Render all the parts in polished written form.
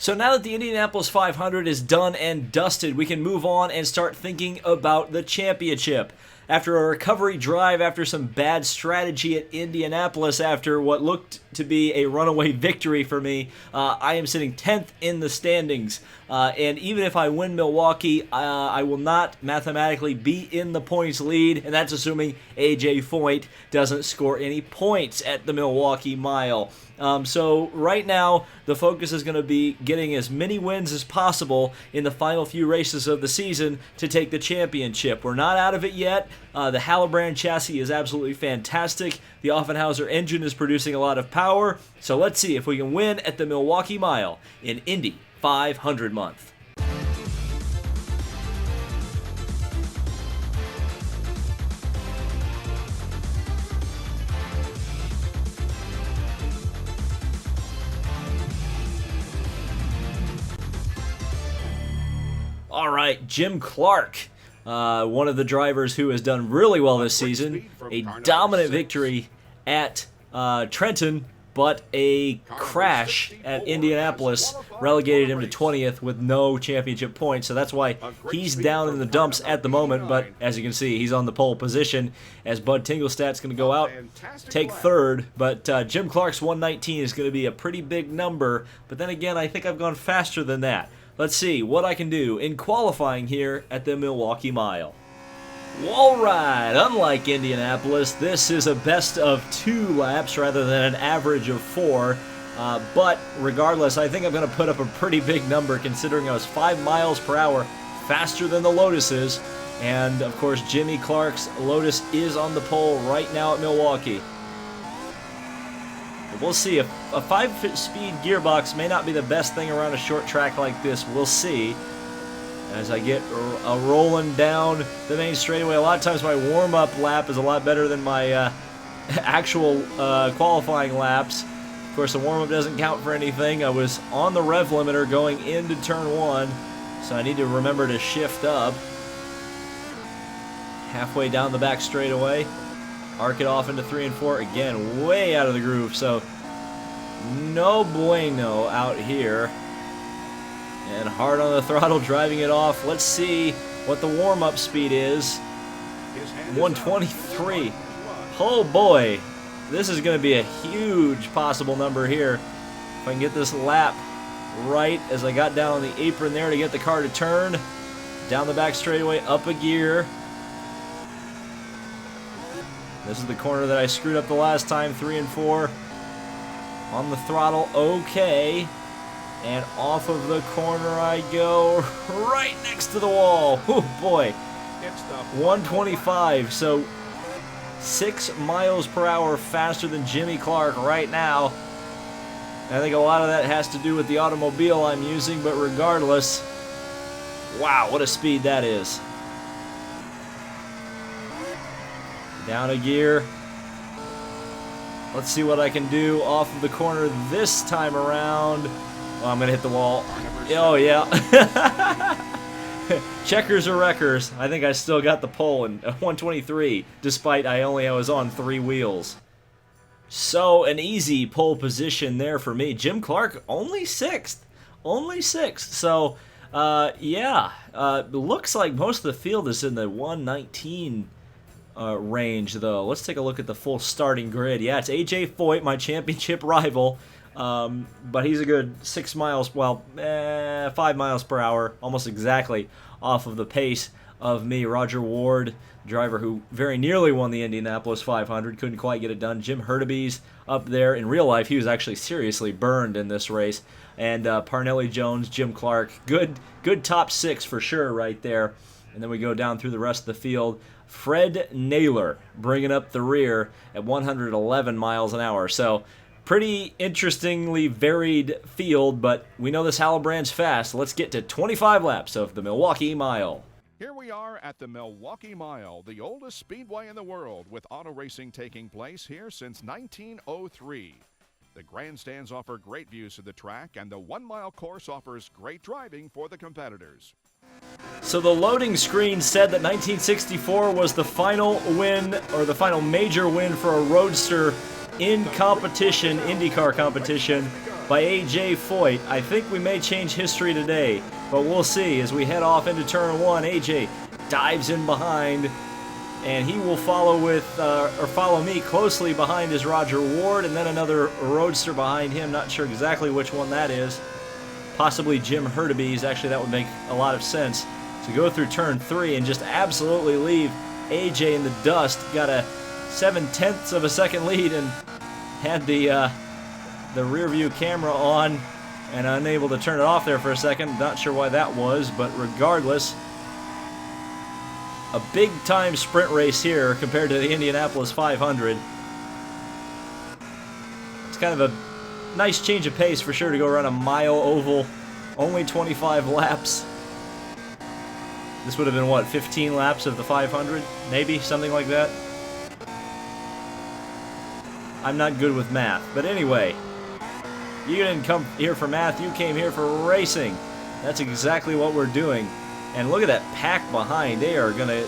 So now that the Indianapolis 500 is done and dusted, we can move on and start thinking about the championship. After a recovery drive, after some bad strategy at Indianapolis, after what looked to be a runaway victory for me, I am sitting 10th in the standings. And even if I win Milwaukee, I will not mathematically be in the points lead, and that's assuming A.J. Foyt doesn't score any points at the Milwaukee Mile. So right now, the focus is going to be getting as many wins as possible in the final few races of the season to take the championship. We're not out of it yet. The Hallobrand chassis is absolutely fantastic. The Offenhauser engine is producing a lot of power. So let's see if we can win at the Milwaukee Mile in Indy 500 month. All right, Jim Clark, one of the drivers who has done really well this season. A dominant victory at Trenton, but a crash at Indianapolis relegated him to 20th with no championship points. So that's why he's down in the dumps at the moment. But as you can see, he's on the pole position as Bud Tinglestat's going to go out, take third. But Jim Clark's 119 is going to be a pretty big number. But then again, I think I've gone faster than that. Let's see what I can do in qualifying here at the Milwaukee Mile. Alright, unlike Indianapolis, this is a best of 2 laps rather than an average of 4. But regardless, I think I'm going to put up a pretty big number considering I was 5 miles per hour faster tthan the Lotuses. And of course, Jimmy Clark's Lotus is on the pole right now at Milwaukee. We'll see. A 5-speed gearbox may not be the best thing around a short track like this. We'll see. As I get rolling down the main straightaway, a lot of times my warm-up lap is a lot better than my actual qualifying laps. Of course, the warm-up doesn't count for anything. I was on the rev limiter going into turn 1, so I need to remember to shift up. Halfway down the back straightaway. Arc it off into 3 and 4. Again, way out of the groove, so no bueno out here. And hard on the throttle, driving it off. Let's see what the warm-up speed is. 123. Oh boy, this is going to be a huge possible number here. If I can get this lap right as I got down on the apron there to get the car to turn. Down the back straightaway, up a gear. This is the corner that I screwed up the last time, 3 and 4. On the throttle, okay. And off of the corner I go, right next to the wall. Oh boy, 125, so 6 miles per hour faster than Jimmy Clark right now. I think a lot of that has to do with the automobile I'm using, but regardless, wow, what a speed that is. Down a gear. Let's see what I can do off of the corner this time around. Oh, I'm going to hit the wall. Oh, yeah. Checkers or wreckers. I think I still got the pole in 123, despite I was on 3 wheels. So, an easy pole position there for me. Jim Clark, only 6th. Only 6th. So, yeah. Looks like most of the field is in the 119 range, though. Let's take a look at the full starting grid. Yeah, it's A.J. Foyt, my championship rival. But he's a good 6 miles, well, 5 miles per hour, almost exactly off of the pace of me. Roger Ward, driver who very nearly won the Indianapolis 500, couldn't quite get it done. Jim Hurtubise up there. In real life, he was actually seriously burned in this race. And Parnelli Jones, Jim Clark, good top 6 for sure right there. And then we go down through the rest of the field. Fred Naylor bringing up the rear at 111 miles an hour. So pretty interestingly varied field, but we know this Hallobrand's fast. Let's get to 25 laps of the Milwaukee Mile. Here we are at the Milwaukee Mile, the oldest speedway in the world, with auto racing taking place here since 1903. The grandstands offer great views of the track, and the 1-mile course offers great driving for the competitors. So the loading screen said that 1964 was the final win, or the final major win for a roadster in competition, IndyCar competition. by A.J. Foyt. I think we may change history today, but we'll see. As we head off into turn 1, A.J. dives in behind, and he will follow me closely behind is Roger Ward, and then another roadster behind him. Not sure exactly which one that is. Possibly Jim Hurtubise. Actually, that would make a lot of sense. To go through turn 3 and just absolutely leave AJ in the dust. Got a 7/10 of a second lead and had the rear view camera on and unable to turn it off there for a second. Not sure why that was, but regardless, a big time sprint race here compared to the Indianapolis 500. It's kind of a nice change of pace for sure to go around a mile oval, only 25 laps. This would have been, what, 15 laps of the 500? Maybe, something like that. I'm not good with math. But anyway, you didn't come here for math, you came here for racing. That's exactly what we're doing. And look at that pack behind. They are going to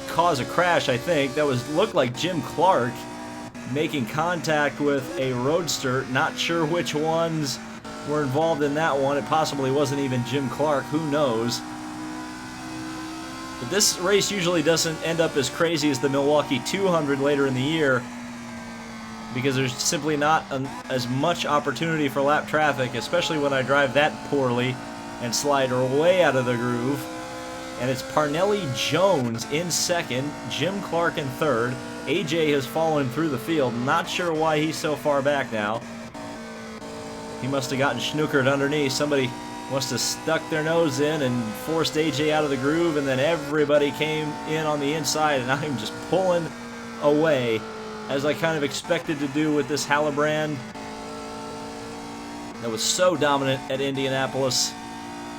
cause a crash, I think. That looked like Jim Clark making contact with a roadster. Not sure which ones were involved in that one. It possibly wasn't even Jim Clark. Who knows? But this race usually doesn't end up as crazy as the Milwaukee 200 later in the year, because there's simply not as much opportunity for lap traffic, especially when I drive that poorly and slide way out of the groove. And it's Parnelli Jones in second, Jim Clark in third. AJ has fallen through the field. Not sure why he's so far back now. He must have gotten snookered underneath. Somebody must have stuck their nose in and forced AJ out of the groove, and then everybody came in on the inside, and I'm just pulling away, as I kind of expected to do with this Hallebrand that was so dominant at Indianapolis.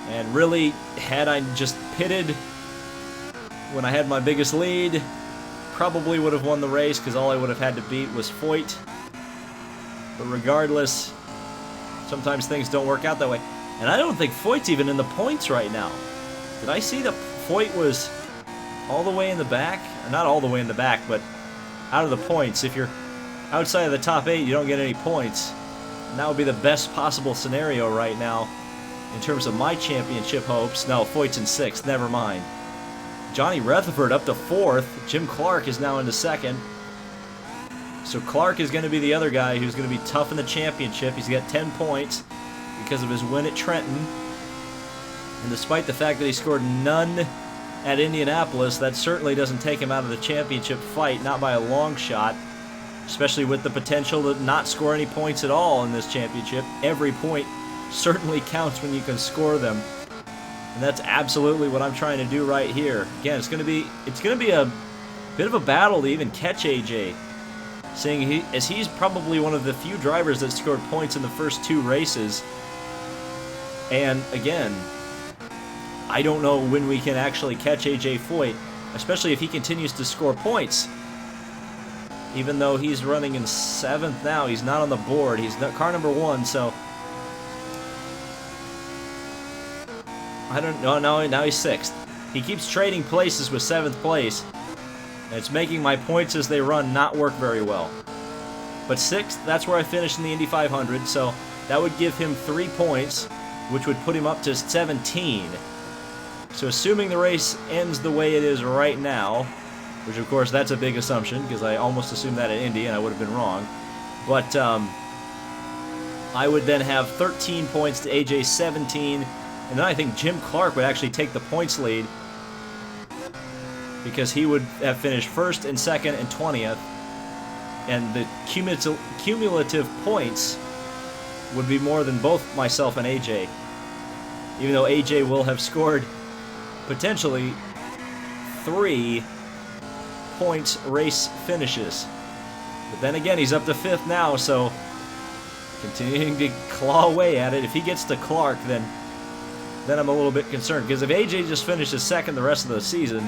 And really, had I just pitted when I had my biggest lead, probably would have won the race, because all I would have had to beat was Foyt. But regardless, sometimes things don't work out that way. And I don't think Foyt's even in the points right now. Did I see that Foyt was all the way in the back? Or not all the way in the back, but out of the points. If you're outside of the top 8, you don't get any points. And that would be the best possible scenario right now in terms of my championship hopes. No, Foyt's in 6th. Never mind. Johnny Rutherford up to 4th. Jim Clark is now into 2nd. So Clark is going to be the other guy who's going to be tough in the championship. He's got 10 points because of his win at Trenton. And despite the fact that he scored none at Indianapolis, that certainly doesn't take him out of the championship fight, not by a long shot, especially with the potential to not score any points at all in this championship. Every point certainly counts when you can score them. And that's absolutely what I'm trying to do right here. Again, it's going to be a bit of a battle to even catch AJ, seeing as he's probably one of the few drivers that scored points in the first 2 races. And again, I don't know when we can actually catch AJ Foyt, especially if he continues to score points. Even though he's running in 7th now, he's not on the board. He's car number 1, so I don't know. No, now he's 6th. He keeps trading places with 7th place, and it's making my points as they run not work very well. But 6th, that's where I finished in the Indy 500, so that would give him 3 points, which would put him up to 17. So assuming the race ends the way it is right now, which of course that's a big assumption, because I almost assumed that at Indy and I would have been wrong, but I would then have 13 points to AJ's 17, and then I think Jim Clark would actually take the points lead, because he would have finished 1st and 2nd and 20th, and the cumulative points would be more than both myself and AJ, even though AJ will have scored potentially 3 points race finishes. But then again, he's up to 5th now, so continuing to claw away at it. If he gets to Clark, then I'm a little bit concerned, because if AJ just finishes 2nd the rest of the season,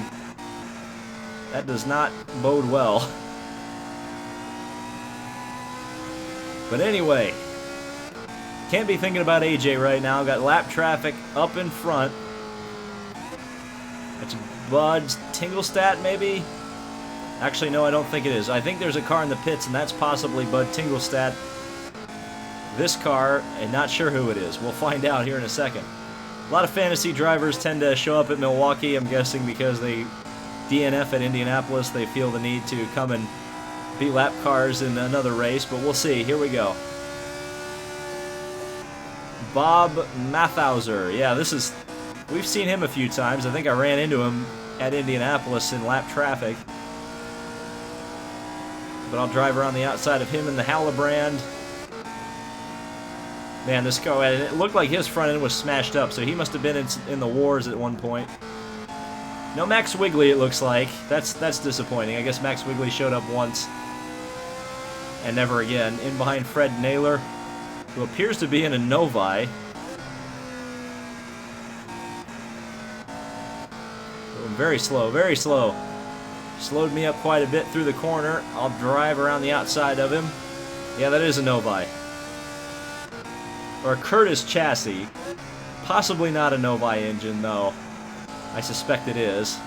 that does not bode well. But anyway, can't be thinking about AJ right now. Got lap traffic up in front. That's Bud Tinglestad, maybe? Actually, no, I don't think it is. I think there's a car in the pits, and that's possibly Bud Tinglestad. this car, and not sure who it is. We'll find out here in a second. A lot of fantasy drivers tend to show up at Milwaukee, I'm guessing because they DNF at Indianapolis. They feel the need to come and beat lap cars in another race, but we'll see. Here we go. Bob Mathauser. Yeah, we've seen him a few times. I think I ran into him at Indianapolis in lap traffic. But I'll drive around the outside of him in the Hallebrand. Man, this car, it looked like his front end was smashed up, so he must have been in the wars at one point. No Max Wigley, it looks like. That's disappointing. I guess Max Wigley showed up once and never again. In behind Fred Naylor, who appears to be in a Novi. Very slow, very slow. Slowed me up quite a bit through the corner. I'll drive around the outside of him. Yeah, that is a Novi. Or a Curtis chassis. Possibly not a Novi engine, though. I suspect it is.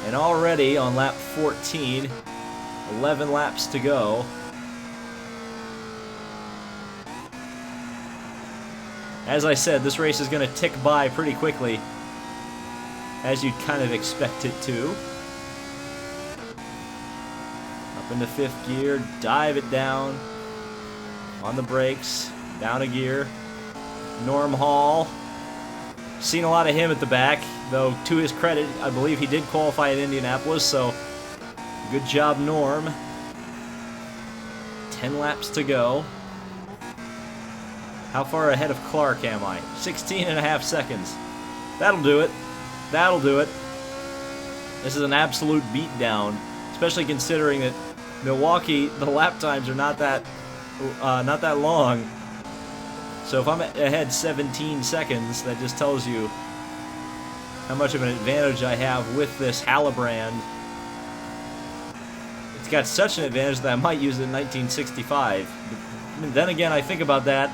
And already on lap 14, 11 laps to go. As I said, this race is going to tick by pretty quickly, as you'd kind of expect it to. Up into 5th gear, dive it down, on the brakes, down a gear. Norm Hall, seen a lot of him at the back, though to his credit, I believe he did qualify at Indianapolis, so good job, Norm. 10 laps to go. How far ahead of Clark am I? 16.5 seconds. That'll do it. That'll do it. This is an absolute beatdown, especially considering that Milwaukee, the lap times are not that long. So if I'm ahead 17 seconds, that just tells you how much of an advantage I have with this Hallebrand. It's got such an advantage that I might use it in 1965. But then again, I think about that,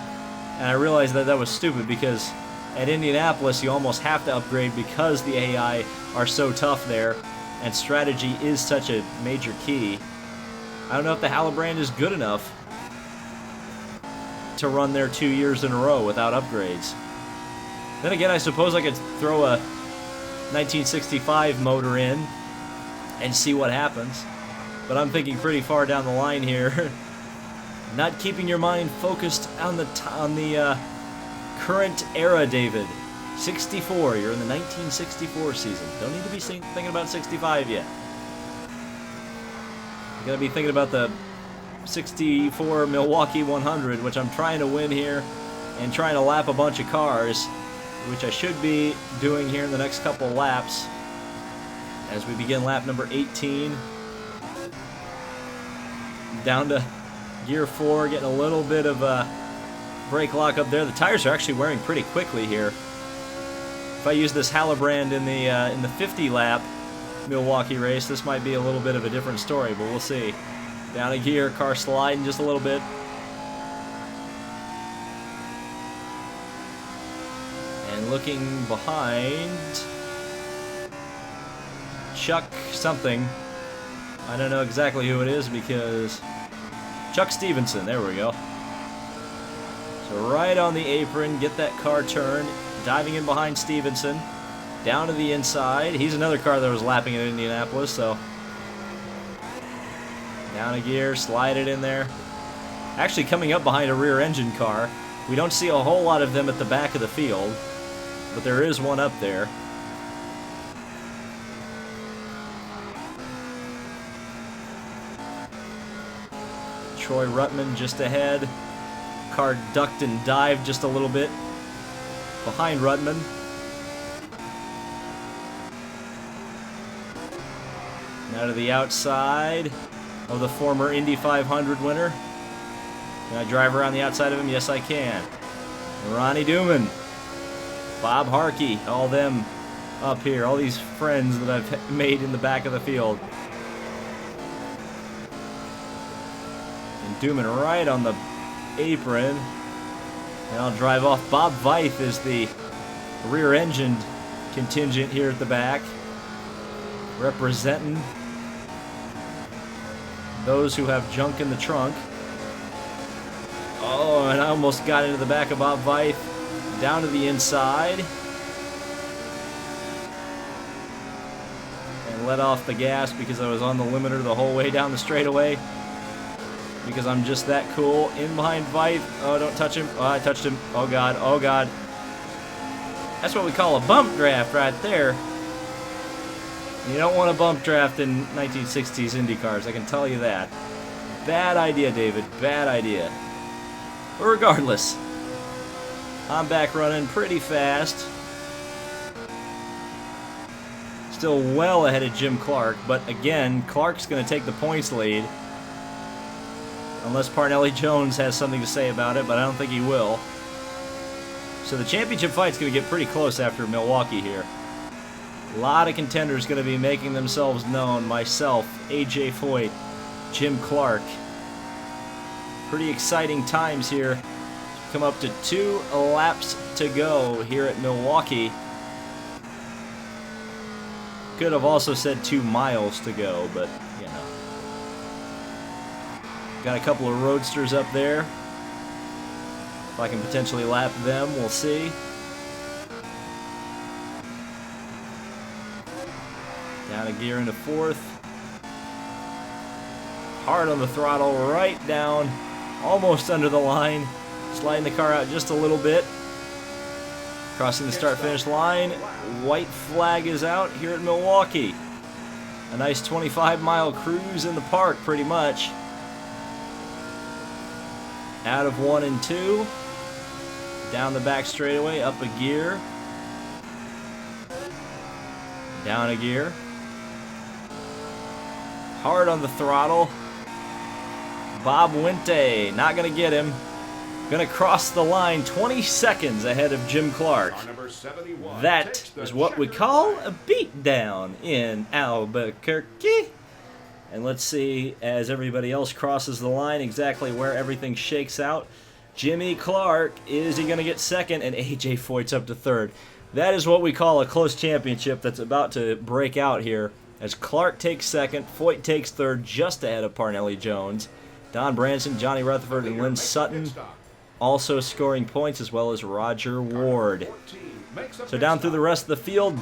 and I realize that was stupid, because at Indianapolis, you almost have to upgrade because the AI are so tough there, and strategy is such a major key. I don't know if the Hallebrand is good enough to run there 2 years in a row without upgrades. Then again, I suppose I could throw a 1965 motor in and see what happens. But I'm thinking pretty far down the line here. Not keeping your mind focused on the current era, David. 64, you're in the 1964 season. Don't need to be thinking about 65 yet. You gotta be thinking about the 64 Milwaukee 100, which I'm trying to win here, and trying to lap a bunch of cars, which I should be doing here in the next couple of laps as we begin lap number 18. Down to gear 4, getting a little bit of a brake lock up there. The tires are actually wearing pretty quickly here. If I use this Hallebrand in the 50 lap Milwaukee race, this might be a little bit of a different story, but we'll see. Down a gear, car sliding just a little bit. And looking behind, Chuck something. I don't know exactly who it is, because Chuck Stevenson, there we go. So right on the apron, get that car turned, diving in behind Stevenson, down to the inside. He's another car that was lapping at Indianapolis, so down a gear, slide it in there. Actually coming up behind a rear engine car. We don't see a whole lot of them at the back of the field, but there is one up there. Troy Ruttman just ahead. Car ducked and dived just a little bit behind Ruttman. Now to the outside of the former Indy 500 winner. Can I drive around the outside of him? Yes, I can. Ronnie Duman, Bob Harkey, all them up here, all these friends that I've made in the back of the field. And Duman right on the apron. And I'll drive off. Bob Veith is the rear-engined contingent here at the back, representing those who have junk in the trunk. Oh, and I almost got into the back of Bob Veith. Down to the inside. And let off the gas because I was on the limiter the whole way down the straightaway. Because I'm just that cool. In behind Veith. Oh, don't touch him. Oh, I touched him. Oh, God. Oh, God. That's what we call a bump draft right there. You don't want a bump draft in 1960s Indy cars, I can tell you that. Bad idea, David. Bad idea. But regardless, I'm back running pretty fast. Still well ahead of Jim Clark, but again, Clark's going to take the points lead. Unless Parnelli Jones has something to say about it, but I don't think he will. So the championship fight's going to get pretty close after Milwaukee here. A lot of contenders going to be making themselves known. Myself, AJ Foyt, Jim Clark. Pretty exciting times here. Come up to 2 laps to go here at Milwaukee. Could have also said 2 miles to go, but, you know. Got a couple of roadsters up there. If I can potentially lap them, we'll see. Down a gear into 4th. Hard on the throttle, right down. Almost under the line. Sliding the car out just a little bit. Crossing the start-finish line. White flag is out here at Milwaukee. A nice 25-mile cruise in the park, pretty much. Out of 1 and 2. Down the back straightaway, up a gear. Down a gear. Hard on the throttle. Bob Wente, not going to get him. Going to cross the line 20 seconds ahead of Jim Clark. That is what we call a beatdown in Albuquerque. And let's see, as everybody else crosses the line, exactly where everything shakes out. Jimmy Clark, is he going to get second? And AJ Foyt's up to third. That is what we call a close championship that's about to break out here. As Clark takes second, Foyt takes third, just ahead of Parnelli Jones. Don Branson, Johnny Rutherford, and Lynn Sutton also scoring points, as well as Roger Ward. So down through the rest of the field,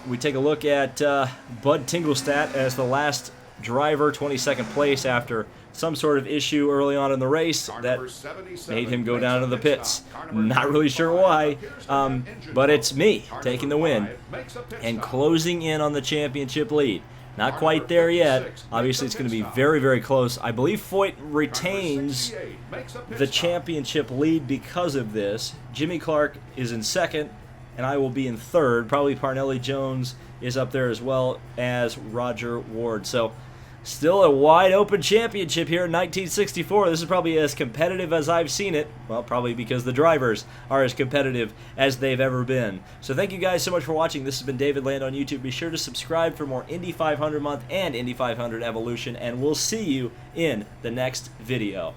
we take a look at Bud Tinglestad as the last driver, 22nd place after some sort of issue early on in the race that made him go down to the pits. Not really sure why, but it's me taking the win and closing in on the championship lead. Not quite there yet. Obviously, it's going to be very, very close. I believe Foyt retains the championship lead because of this. Jimmy Clark is in second, and I will be in third. Probably Parnelli Jones is up there as well as Roger Ward. So still a wide open championship here in 1964. This is probably as competitive as I've seen it. Well, probably because the drivers are as competitive as they've ever been. So thank you guys so much for watching. This has been David Land on YouTube. Be sure to subscribe for more Indy 500 month and Indy 500 evolution, and we'll see you in the next video.